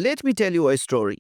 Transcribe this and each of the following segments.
Let me tell you a story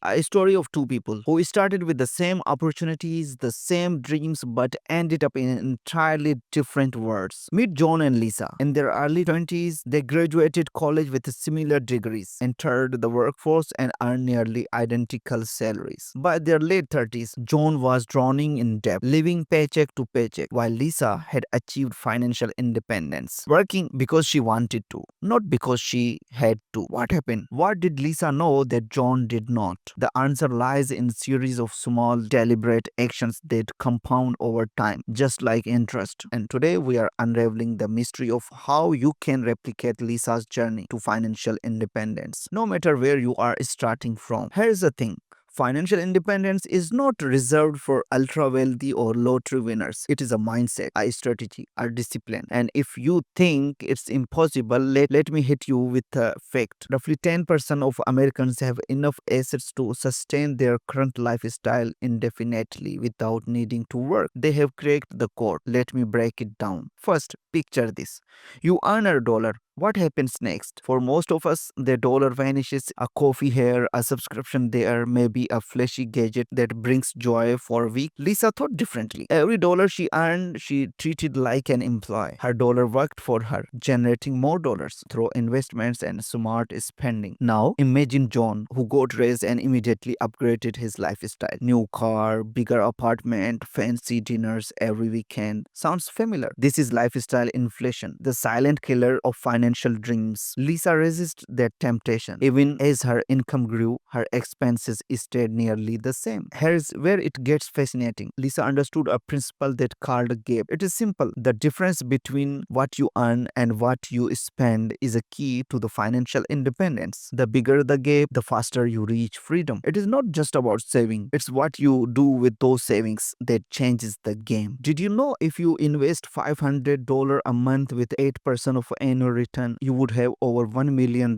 of two people who started with the same opportunities, the same dreams, but ended up in entirely different worlds. Meet John and Lisa. In their early 20s, they graduated college with similar degrees, entered the workforce, and earned nearly identical salaries. By their late 30s, John was drowning in debt, living paycheck to paycheck, while Lisa had achieved financial independence, working because she wanted to, not because she had to. What happened? What did Lisa know that John did not? The answer lies in a series of small, deliberate actions that compound over time, just like interest. And today we are unraveling the mystery of how you can replicate Lisa's journey to financial independence, no matter where you are starting from. Here's the thing. Financial independence is not reserved for ultra wealthy or lottery winners. It is a mindset, a strategy, a discipline. And if you think it's impossible, let me hit you with a fact. Roughly 10% of Americans have enough assets to sustain their current lifestyle indefinitely without needing to work. They have cracked the code. Let me break it down. First, picture this. You earn a dollar. What happens next? For most of us, the dollar vanishes. A coffee here, a subscription there, maybe a flashy gadget that brings joy for a week. Lisa thought differently. Every dollar she earned, she treated like an employee. Her dollar worked for her, generating more dollars through investments and smart spending. Now, imagine John, who got raised and immediately upgraded his lifestyle. New car, bigger apartment, fancy dinners every weekend. Sounds familiar? This is lifestyle inflation, the silent killer of financial dreams. Lisa resisted that temptation. Even as her income grew, her expenses stayed nearly the same. Here's where it gets fascinating. Lisa understood a principle that called a gap. It is simple. The difference between what you earn and what you spend is a key to the financial independence. The bigger the gap, the faster you reach freedom. It is not just about saving. It's what you do with those savings that changes the game. Did you know if you invest $500 a month with 8% of annual return, you would have over $1 million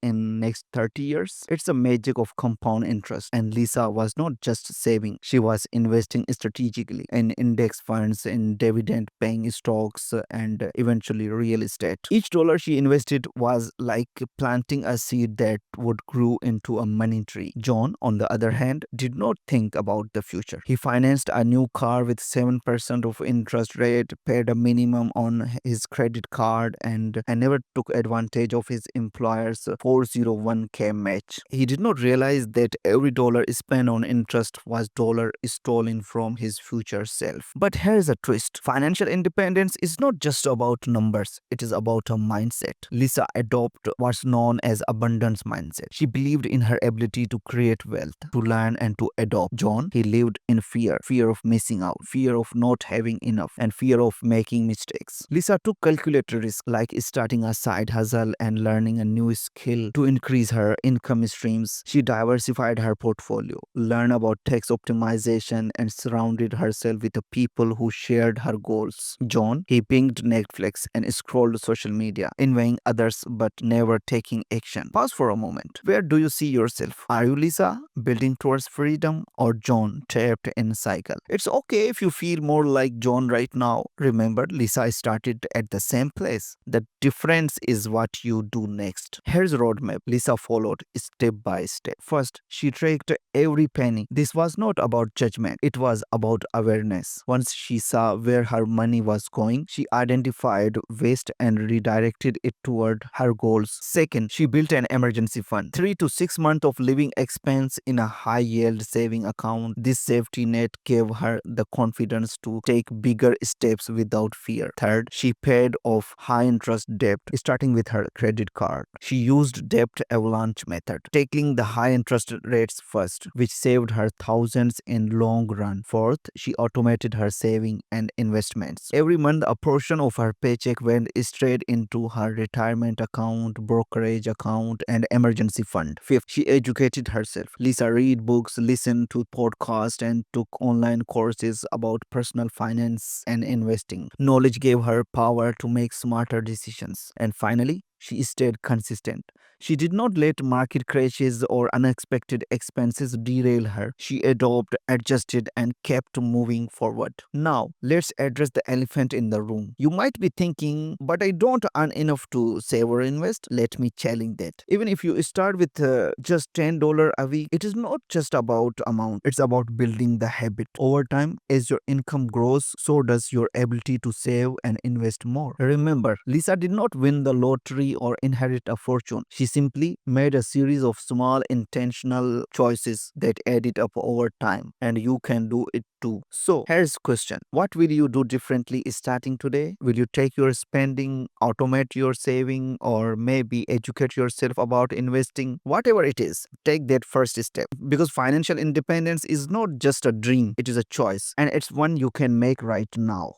in next 30 years? It's the magic of compound interest. And Lisa was not just saving, she was investing strategically in index funds, in dividend paying stocks, and eventually real estate. Each dollar she invested was like planting a seed that would grow into a money tree. John, on the other hand, did not think about the future. He financed a new car with 7% of interest rate, paid a minimum on his credit card, and never took advantage of his employer's 401k match. He did not realize that every dollar spent on interest was dollar stolen from his future self. But here's a twist. Financial independence is not just about numbers, it is about a mindset. Lisa adopted what's known as abundance mindset. She believed in her ability to create wealth, to learn and to adopt. John, he lived in fear of missing out, fear of not having enough, and fear of making mistakes. Lisa took calculated risk like starting a side hustle and learning a new skill to increase her income streams. She diversified her portfolio, learned about tax optimization, and surrounded herself with the people who shared her goals. John, he pinged Netflix and scrolled social media, envying others but never taking action. Pause for a moment. Where do you see yourself? Are you Lisa, building towards freedom, or John, trapped in a cycle? It's okay if you feel more like John right now. Remember, Lisa started at the same place. The difference is what you do next. Here's a roadmap Lisa followed step by step. First, she tracked every penny. This was not about judgment, it was about awareness. Once she saw where her money was going, she identified waste and redirected it toward her goals. Second, she built an emergency fund, 3 to 6 months of living expense in a high yield saving account. This safety net gave her the confidence to take bigger steps without fear. Third, she paid off high interest debt, starting with her credit card. She used debt avalanche method, taking the high interest rates first, which saved her thousands in long run. Fourth, she automated her saving and investments. Every month, a portion of her paycheck went straight into her retirement account, brokerage account, and emergency fund. Fifth, she educated herself. Lisa read books, listened to podcasts, and took online courses about personal finance and investing. Knowledge gave her power to make smarter decisions. And finally, she stayed consistent. She did not let market crashes or unexpected expenses derail her. She adopted, adjusted, and kept moving forward. Now, let's address the elephant in the room. You might be thinking, but I don't earn enough to save or invest. Let me challenge that. Even if you start with just $10 a week, it is not just about amount, it's about building the habit. Over time, as your income grows, so does your ability to save and invest more. Remember, Lisa did not win the lottery or inherit a fortune. She simply made a series of small intentional choices that added up over time, and you can do it too. So, here's question. What will you do differently starting today? Will you take your spending, automate your saving, or maybe educate yourself about investing? Whatever it is, take that first step, because financial independence is not just a dream, it is a choice, and it's one you can make right now.